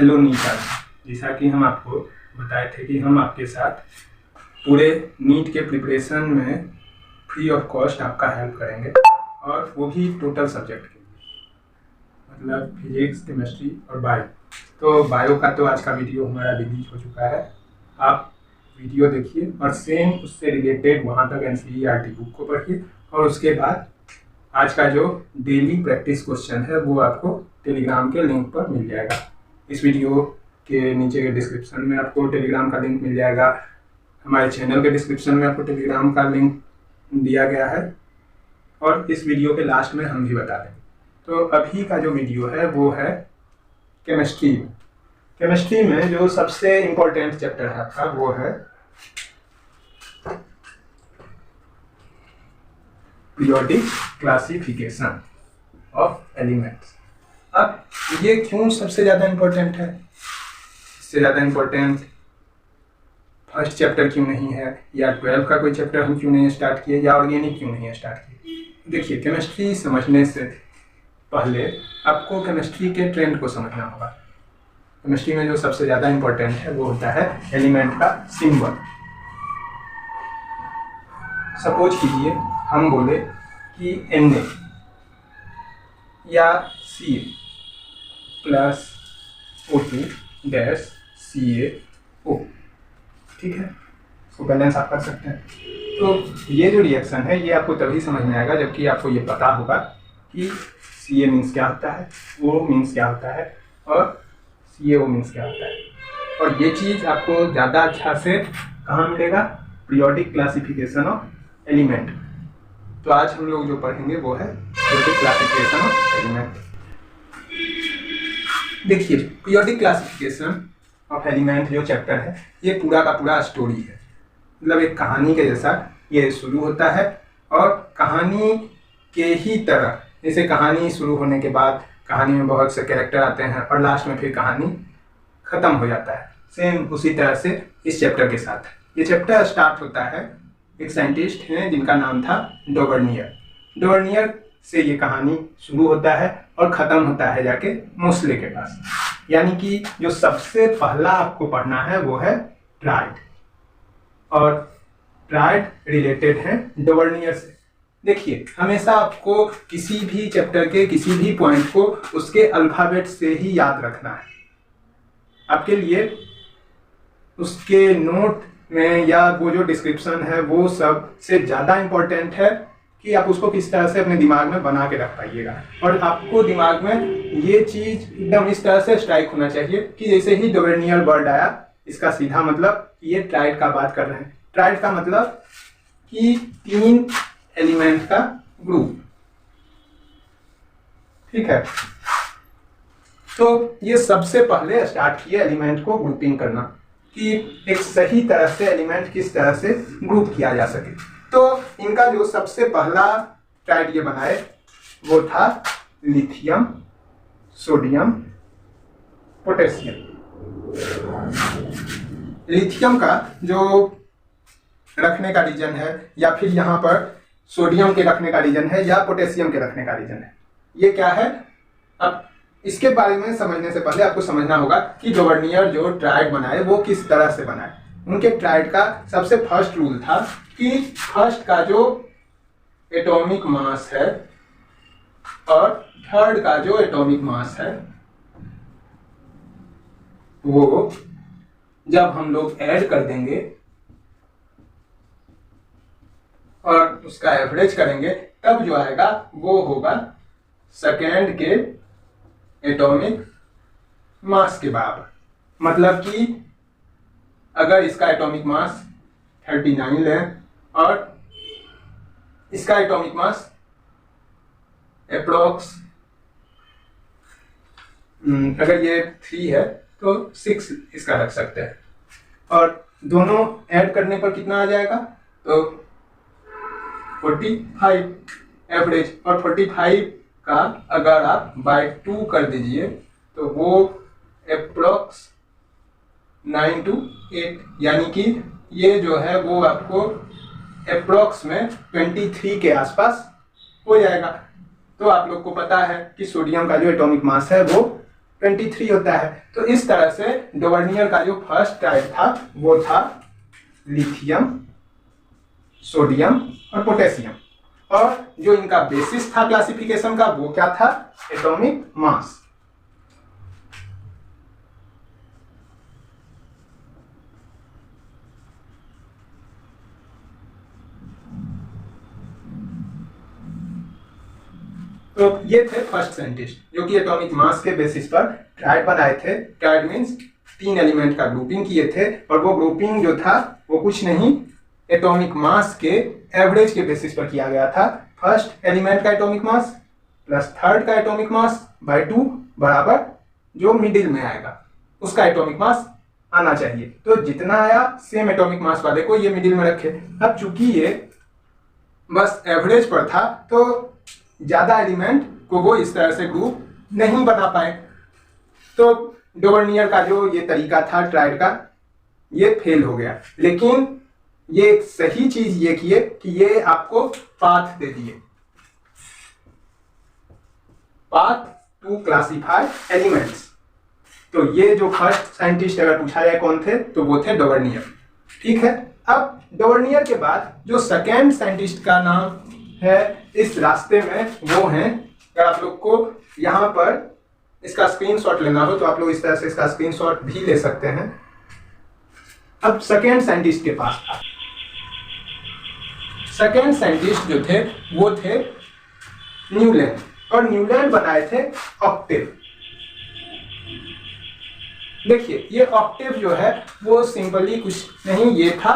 Hello NEET army. जैसा कि हम आपको बताए थे कि हम आपके साथ पूरे नीट के प्रिपरेशन में फ्री ऑफ कॉस्ट आपका हेल्प करेंगे, और वो भी टोटल सब्जेक्ट के लिए, मतलब फिजिक्स, केमिस्ट्री और बायो। तो बायो का तो आज का वीडियो हमारा रिलीज हो चुका है, आप वीडियो देखिए और सेम उससे रिलेटेड वहाँ तक एनसीईआरटी बुक को पढ़िए, और उसके बाद आज का जो डेली प्रैक्टिस क्वेश्चन है वो आपको टेलीग्राम के लिंक पर मिल जाएगा। इस वीडियो के नीचे के डिस्क्रिप्शन में आपको टेलीग्राम का लिंक मिल जाएगा, हमारे चैनल के डिस्क्रिप्शन में आपको टेलीग्राम का लिंक दिया गया है, और इस वीडियो के लास्ट में हम भी बता देंगे। तो अभी का जो वीडियो है वो है केमिस्ट्री। केमिस्ट्री में जो सबसे इम्पोर्टेंट चैप्टर है आपका वो है पीरियोडिक क्लासिफिकेशन ऑफ एलिमेंट्स। अब ये क्यों सबसे ज़्यादा इम्पोर्टेंट है, इससे ज़्यादा इम्पोर्टेंट फर्स्ट चैप्टर क्यों नहीं है, या 12 का कोई चैप्टर हम क्यों नहीं स्टार्ट किए, या ऑर्गेनिक क्यों नहीं स्टार्ट किए। देखिए, केमिस्ट्री समझने से पहले आपको केमिस्ट्री के ट्रेंड को समझना होगा। केमिस्ट्री में जो सबसे ज़्यादा इम्पोर्टेंट है वो होता है एलिमेंट का सिंबल। सपोज कीजिए हम बोले कि Na या Ca plus O2 dash CaO, ठीक है, इसको बैलेंस आप कर सकते हैं। तो ये जो रिएक्शन है ये आपको तभी समझ में आएगा जबकि आपको ये पता होगा कि Ca मीन्स क्या होता है, O मीन्स क्या होता है, और CaO मीन्स क्या होता है। और ये चीज़ आपको ज़्यादा अच्छा से कहाँ मिलेगा, पीरियोडिक क्लासिफिकेशन ऑफ एलिमेंट। तो आज हम लोग जो पढ़ेंगे वो है पीरियोडिक क्लासिफिकेशन ऑफ एलिमेंट। देखिए, पीरियोडिक क्लासिफिकेशन ऑफ एलिमेंट जो चैप्टर है ये पूरा का पूरा स्टोरी है, मतलब एक कहानी के जैसा ये शुरू होता है, और कहानी के ही तरह, जैसे कहानी शुरू होने के बाद कहानी में बहुत से कैरेक्टर आते हैं और लास्ट में फिर कहानी खत्म हो जाता है, सेम उसी तरह से इस चैप्टर के साथ। ये चैप्टर स्टार्ट होता है, एक साइंटिस्ट हैं जिनका नाम था डोवर्नियर। डोवर्नियर से ये कहानी शुरू होता है और ख़त्म होता है जाके मोसले के पास। यानी कि जो सबसे पहला आपको पढ़ना है वो है ट्राइड, और ट्राइड रिलेटेड है डोवर्नियर से। देखिए, हमेशा आपको किसी भी चैप्टर के किसी भी पॉइंट को उसके अल्फ़ाबेट से ही याद रखना है। आपके लिए उसके नोट में या वो जो डिस्क्रिप्शन है वो सबसे ज़्यादा इम्पोर्टेंट है कि आप उसको किस तरह से अपने दिमाग में बना के रख पाइएगा, और आपको दिमाग में ये चीज़ एकदम इस तरह से स्ट्राइक होना चाहिए कि जैसे ही डोवर्नियर वर्ड आया इसका सीधा मतलब ये ट्राइड का बात कर रहे हैं। ट्राइड का मतलब कि 3 एलिमेंट का ग्रुप, ठीक है। तो ये सबसे पहले स्टार्ट किया एलिमेंट को ग्रुपिंग करना, कि एक सही तरह से एलिमेंट किस तरह से ग्रुप किया जा सके। तो इनका जो सबसे पहला ट्राइड ये बनाए वो था लिथियम, सोडियम, पोटेशियम। लिथियम का जो रखने का रीजन है, या फिर यहाँ पर सोडियम के रखने का रीजन है, या पोटेशियम के रखने का रीजन है, ये क्या है। अब इसके बारे में समझने से पहले आपको समझना होगा कि डोवर्नियर जो ट्राइड बनाए वो किस तरह से बनाए। उनके ट्राइड का सबसे फर्स्ट रूल था कि फर्स्ट का जो एटॉमिक मास है और थर्ड का जो एटॉमिक मास है वो जब हम लोग ऐड कर देंगे और उसका एवरेज करेंगे तब जो आएगा वो होगा सेकेंड के एटॉमिक मास के बराबर। मतलब कि अगर इसका एटॉमिक मास 39 है और इसका एटॉमिक मास अप्रोक्स अगर ये 3 है तो 6 इसका रख सकते हैं, और दोनों ऐड करने पर कितना आ जाएगा, तो 45 एवरेज। और 45 का अगर आप बाय 2 कर दीजिए तो वो अप्रोक्स 9 to 8, यानी कि ये जो है वो आपको अप्रोक्स में 23 के आसपास हो जाएगा। तो आप लोग को पता है कि सोडियम का जो एटॉमिक मास है वो 23 होता है। तो इस तरह से डोवर्नियर का जो फर्स्ट टाइप था वो था लिथियम, सोडियम और पोटेशियम, और जो इनका बेसिस था क्लासिफिकेशन का वो क्या था, एटॉमिक मास। तो ये थे फर्स्ट साइंटिस्ट जो कि एटॉमिक मास के बेसिस पर ट्राइड बनाए थे। ट्राइड मीन्स 3 एलिमेंट का ग्रुपिंग किए थे, और वो ग्रुपिंग जो था वो कुछ नहीं, एटॉमिक मास के एवरेज के बेसिस पर किया गया था। फर्स्ट एलिमेंट का एटॉमिक मास प्लस थर्ड का एटॉमिक मास बाय 2 बराबर जो मिडिल में आएगा उसका एटॉमिक मास आना चाहिए। तो जितना आया सेम एटॉमिक मास वाले को ये मिडिल में रखे। अब चूंकि ये बस एवरेज पर था तो ज्यादा एलिमेंट को वो इस तरह से ग्रुप नहीं बना पाए। तो डोवर्नियर का जो ये तरीका था ट्राइड का, ये फेल हो गया। लेकिन ये एक सही चीज ये किए कि ये आपको पाथ दे दिए, पाथ टू क्लासिफाई एलिमेंट्स। तो ये जो फर्स्ट साइंटिस्ट अगर पूछा जाए कौन थे तो वो थे डोवर्नियर। ठीक है, अब डोवर्नियर के बाद जो सेकेंड साइंटिस्ट का नाम है इस रास्ते में वो हैं, अगर आप लोग को यहाँ पर इसका स्क्रीनशॉट लेना हो तो आप लोग इस तरह से इसका स्क्रीनशॉट भी ले सकते हैं। अब सेकेंड साइंटिस्ट के पास था, सेकेंड साइंटिस्ट जो थे वो थे न्यूलैंड, और न्यूलैंड बनाए थे ऑक्टेव। देखिए ये ऑक्टेव जो है वो सिंपली कुछ नहीं, ये था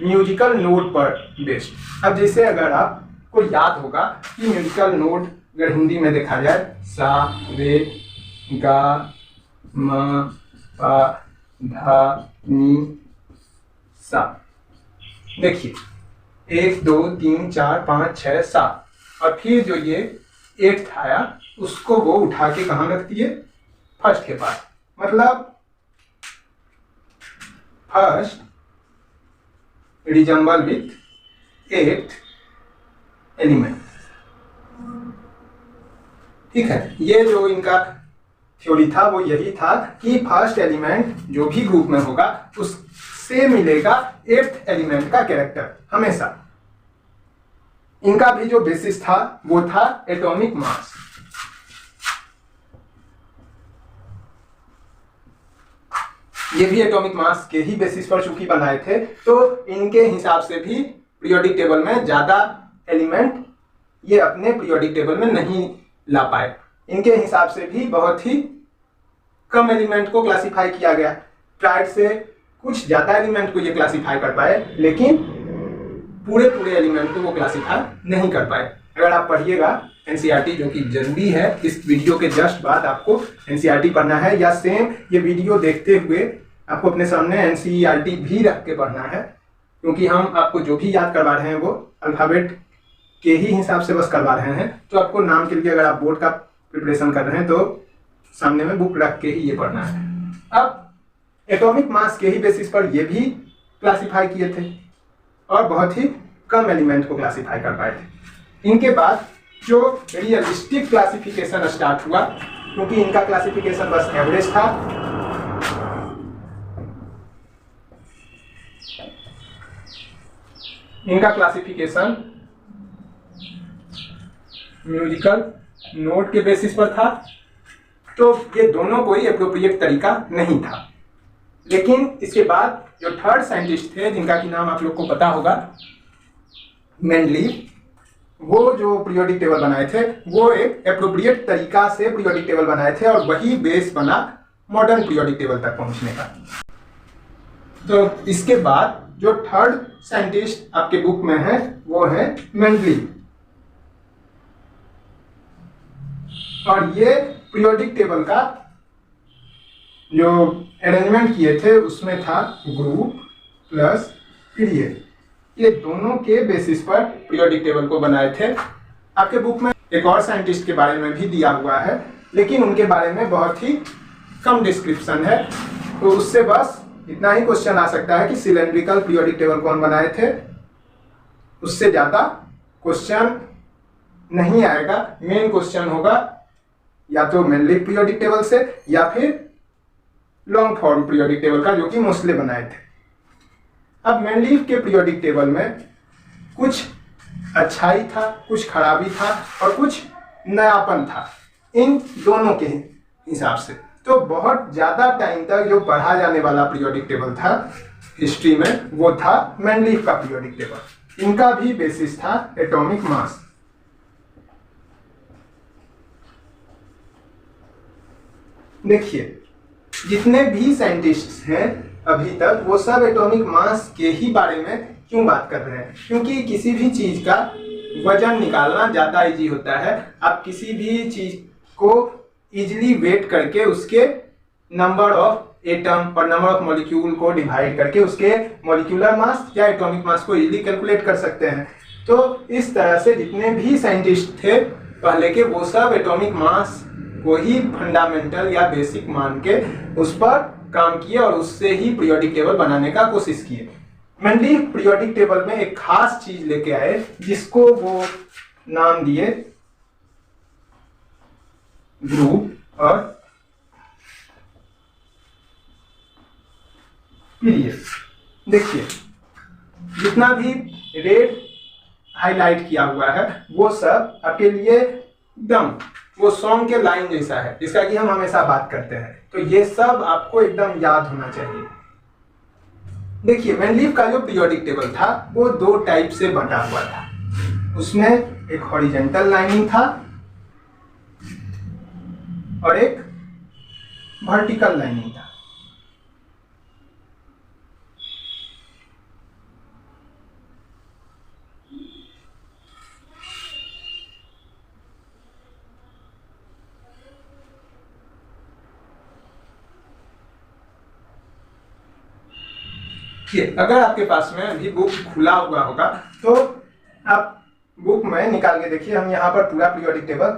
म्यूजिकल नोट पर बेस्ड। अब जैसे अगर आपको याद होगा कि म्यूजिकल नोट अगर हिंदी में देखा जाए सा रे गा म पा धा नी सा, देखिए 1 2 3 4 5 6 7, और फिर जो ये 8th आया उसको वो उठा के कहाँ रख दिए, फर्स्ट के पास। मतलब first resemble with 8th element. ठीक है, ये जो इनका थ्योरी था वो यही था कि फर्स्ट एलिमेंट जो भी ग्रुप में होगा उससे मिलेगा 8th एलिमेंट का कैरेक्टर हमेशा। इनका भी जो बेसिस था वो था एटॉमिक मास। ये भी एटॉमिक मास के ही बेसिस पर चूंकि बनाए थे तो इनके हिसाब से भी पीरियोडिक टेबल में ज्यादा एलिमेंट ये अपने पीरियोडिक टेबल में नहीं ला पाए। इनके हिसाब से भी बहुत ही कम एलिमेंट को क्लासिफाई किया गया। ट्राइड से कुछ ज्यादा एलिमेंट को ये क्लासिफाई कर पाए, लेकिन पूरे एलिमेंट को वो क्लासिफाई नहीं कर पाए। अगर आप पढ़िएगा एनसीईआरटी, जो कि जरूरी है, इस वीडियो के जस्ट बाद आपको एनसीईआरटी पढ़ना है, या सेम ये वीडियो देखते हुए आपको अपने सामने एनसीईआरटी भी रख के पढ़ना है, क्योंकि हम आपको जो भी याद करवा रहे हैं वो अल्फाबेट के ही हिसाब से बस करवा रहे हैं। तो आपको नाम के लिए अगर आप बोर्ड का प्रिपरेशन कर रहे हैं तो सामने में बुक रख के ही ये पढ़ना है। अब एटॉमिक मास के ही बेसिस पर ये भी क्लासिफाई किए थे और बहुत ही कम एलिमेंट को क्लासिफाई कर पाए थे। इनके बाद जो रियलिस्टिक क्लासिफिकेशन स्टार्ट हुआ, क्योंकि इनका क्लासिफिकेशन बस एवरेज था, इनका क्लासिफिकेशन म्यूजिकल नोट के बेसिस पर था, तो ये दोनों कोई एप्रोप्रिएट तरीका नहीं था। लेकिन इसके बाद जो थर्ड साइंटिस्ट थे जिनका की नाम आप लोग को पता होगा, मेंडलीव, वो जो पीरियोडिक टेबल बनाए थे वो एक एप्रोप्रिएट तरीका से पीरियोडिक टेबल बनाए थे, और वही बेस बना मॉडर्न पीरियोडिक टेबल तक पहुंचने का। तो इसके बाद जो थर्ड साइंटिस्ट आपके बुक में है वो है मेंडलीव, और ये पीरियोडिक टेबल का जो अरेंजमेंट किए थे उसमें था ग्रुप प्लस पीरियड, ये दोनों के बेसिस पर पीरियोडिक टेबल को बनाए थे। आपके बुक में एक और साइंटिस्ट के बारे में भी दिया हुआ है, लेकिन उनके बारे में बहुत ही कम डिस्क्रिप्शन है, तो उससे बस इतना ही क्वेश्चन आ सकता है कि सिलेंड्रिकल पीरियोडिक टेबल कौन बनाए थे, उससे ज्यादा क्वेश्चन नहीं आएगा। मेन क्वेश्चन होगा या तो मेनलीफ पीरियोडिक टेबल से या फिर लॉन्ग फॉर्म पीरियोडिक टेबल का, जो कि मोस्ले बनाए थे। अब मेनलीफ के पीरियोडिक टेबल में कुछ अच्छाई था, कुछ खराबी था और कुछ नयापन था इन दोनों के हिसाब से। तो बहुत ज़्यादा टाइम तक जो पढ़ा जाने वाला पीरियोडिक टेबल था हिस्ट्री में, वो था मेनलीफ का पीरियोडिक टेबल। इनका भी बेसिस था एटॉमिक मास। देखिए, जितने भी साइंटिस्ट हैं अभी तक, वो सब एटॉमिक मास के ही बारे में क्यों बात कर रहे हैं? क्योंकि किसी भी चीज का वजन निकालना ज्यादा इजी होता है। आप किसी भी चीज को इजीली वेट करके उसके नंबर ऑफ एटम और नंबर ऑफ मॉलिक्यूल को डिवाइड करके उसके मॉलिक्यूलर मास या एटॉमिक मास को इजीली कैलकुलेट कर सकते हैं। तो इस तरह से जितने भी साइंटिस्ट थे पहले के, वो सब एटॉमिक मास को ही फंडामेंटल या बेसिक मान के उस पर काम किए और उससे ही पीरियोडिक टेबल बनाने का कोशिश किए। मेनलीफ पीरियोडिक टेबल में एक खास चीज लेके आए जिसको वो नाम दिए ग्रुप और पीरियड। देखिए, जितना भी रेड हाईलाइट किया हुआ है वो सब आपके लिए एकदम वो सॉन्ग के लाइन जैसा है, जिसका कि हम हमेशा बात करते हैं। तो ये सब आपको एकदम याद होना चाहिए। देखिए, मेनलीफ का जो पीरियोडिक टेबल था वो दो टाइप से बटा हुआ था। उसमें एक हॉरिजॉन्टल लाइनिंग था और एक वर्टिकल लाइनिंग था। अगर आपके पास में अभी बुक खुला हुआ होगा तो आप बुक में निकाल के देखिए। हम यहाँ पर पूरा पीरियोडिक टेबल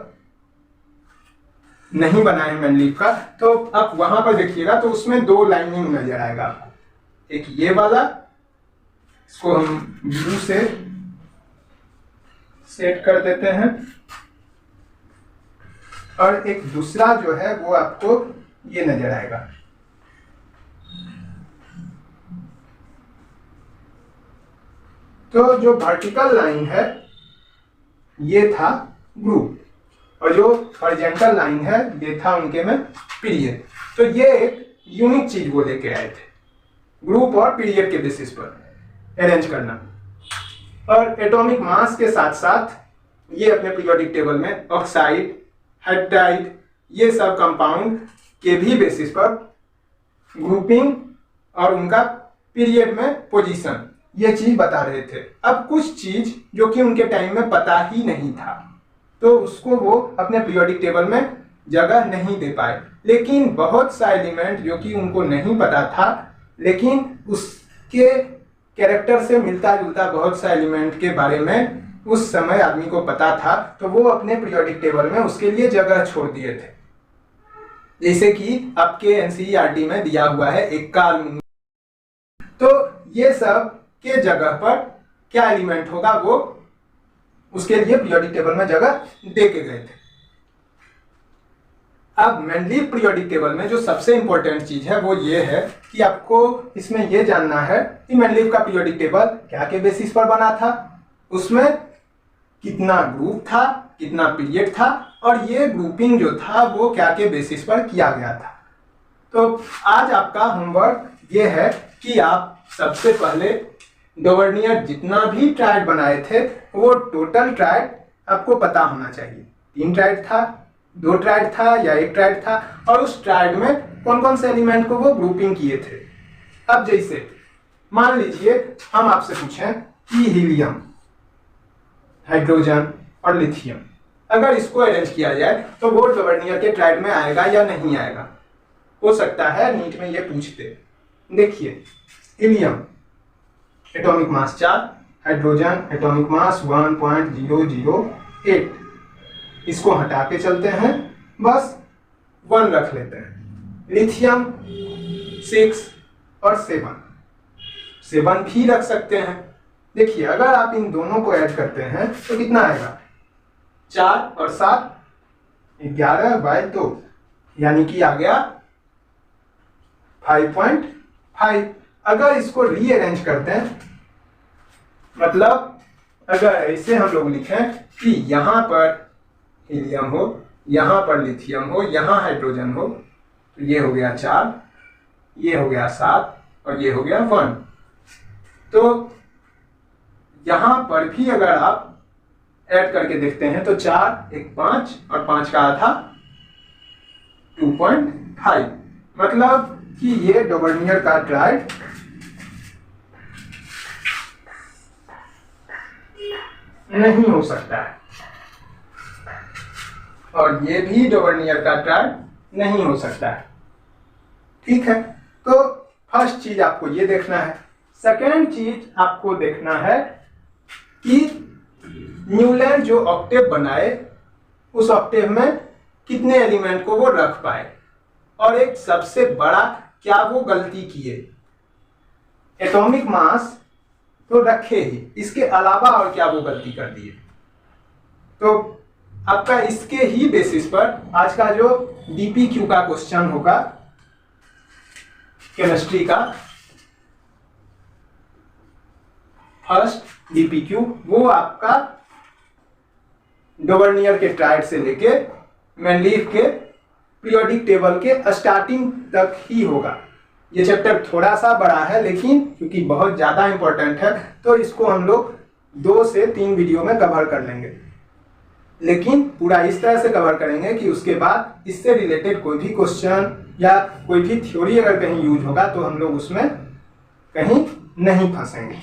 नहीं बनाए मेनलीफ का, तो आप वहां पर देखिएगा तो उसमें दो लाइनिंग नजर आएगा आपको। एक ये वाला, इसको हम ब्लू से सेट कर देते हैं, और एक दूसरा जो है वो आपको ये नजर आएगा। तो जो वर्टिकल लाइन है ये था ग्रुप और जो हॉरिजॉन्टल लाइन है ये था उनके में पीरियड। तो ये एक यूनिक चीज वो लेके आए थे, ग्रुप और पीरियड के बेसिस पर अरेंज करना। और एटॉमिक मास के साथ साथ ये अपने पीरियोडिक टेबल में ऑक्साइड, हाइड्राइड, ये सब कंपाउंड के भी बेसिस पर ग्रुपिंग और उनका पीरियड में पोजीशन, ये चीज बता रहे थे। अब कुछ चीज जो कि उनके टाइम में पता ही नहीं था, तो उसको वो अपने पीरियोडिक टेबल में जगह नहीं दे पाए। लेकिन बहुत सा एलिमेंट जो कि उनको नहीं पता था, लेकिन उसके कैरेक्टर से मिलता जुलता बहुत सा एलिमेंट के बारे में उस समय आदमी को पता था, तो वो अपने पीरियोडिक टेबल में उसके लिए जगह छोड़ दिए थे। जैसे कि आपके एनसीईआरटी में दिया हुआ है इक्का। तो ये सब के जगह पर क्या एलिमेंट होगा वो उसके लिए पीरियोडिक टेबल में जगह दे के गए थे। अब मेनलीफ पीरियोडिक टेबल में जो सबसे इंपॉर्टेंट चीज है वो ये है कि आपको इसमें ये जानना है कि मेनलीफ का पीरियोडिक टेबल क्या के बेसिस पर बना था, उसमें कितना ग्रुप था, कितना पीरियड था, और ये ग्रुपिंग जो था वो क्या के बेसिस पर किया गया था। तो आज आपका होमवर्क ये है कि आप सबसे पहले डोवर्नियर जितना भी ट्रायड बनाए थे वो टोटल ट्रायड आपको पता होना चाहिए। 3 ट्रायड था, 2 ट्रायड था या 1 ट्रायड था, और उस ट्रायड में कौन कौन से एलिमेंट को वो ग्रुपिंग किए थे। अब जैसे मान लीजिए हम आपसे पूछें कि हीलियम, हाइड्रोजन और लिथियम, अगर इसको अरेंज किया जाए तो वो डोवर्नियर के ट्रायड में आएगा या नहीं आएगा। हो सकता है नीट में ये पूछते। देखिए, helium atomic mass 4, hydrogen atomic mass 1.008, इसको हटा के चलते हैं, बस 1 रख लेते हैं। लिथियम 6 और 7 भी रख सकते हैं। देखिए, अगर आप इन दोनों को ऐड करते हैं तो कितना आएगा, 4 और 7 11/2 यानी कि आ गया 5.5। अगर इसको रीअरेंज करते हैं, मतलब अगर ऐसे हम लोग लिखें कि यहाँ पर हीलियम हो, यहाँ पर लिथियम हो, यहाँ हाइड्रोजन हो, तो ये हो गया 4, ये हो गया 7 और ये हो गया 1। तो यहाँ पर भी अगर आप ऐड करके देखते हैं तो 4 1 5 और 5 का आधा 2.5, मतलब कि ये डोवर्नियर का ट्राइड नहीं हो सकता है और ये भी डोवर्नियर का ट्राइड नहीं हो सकता है। ठीक है, तो फर्स्ट चीज आपको ये देखना है। सेकेंड चीज आपको देखना है कि न्यूलैंड जो ऑक्टेव बनाए उस ऑक्टेव में कितने एलिमेंट को वो रख पाए, और एक सबसे बड़ा क्या वो गलती किए। एटॉमिक मास तो रखे ही, इसके अलावा और क्या वो गलती कर दिए। तो आपका इसके ही बेसिस पर आज का जो डीपीक्यू का क्वेश्चन होगा केमिस्ट्री का, फर्स्ट डीपीक्यू, वो आपका डोवर्नियर के ट्राइड से लेके मेंडलीफ के पीरियोडिक टेबल के स्टार्टिंग तक ही होगा। ये चैप्टर थोड़ा सा बड़ा है, लेकिन क्योंकि बहुत ज़्यादा इंपॉर्टेंट है तो इसको हम लोग 2 से 3 वीडियो में कवर कर लेंगे, लेकिन पूरा इस तरह से कवर करेंगे कि उसके बाद इससे रिलेटेड कोई भी क्वेश्चन या कोई भी थ्योरी अगर कहीं यूज होगा तो हम लोग उसमें कहीं नहीं फंसेंगे।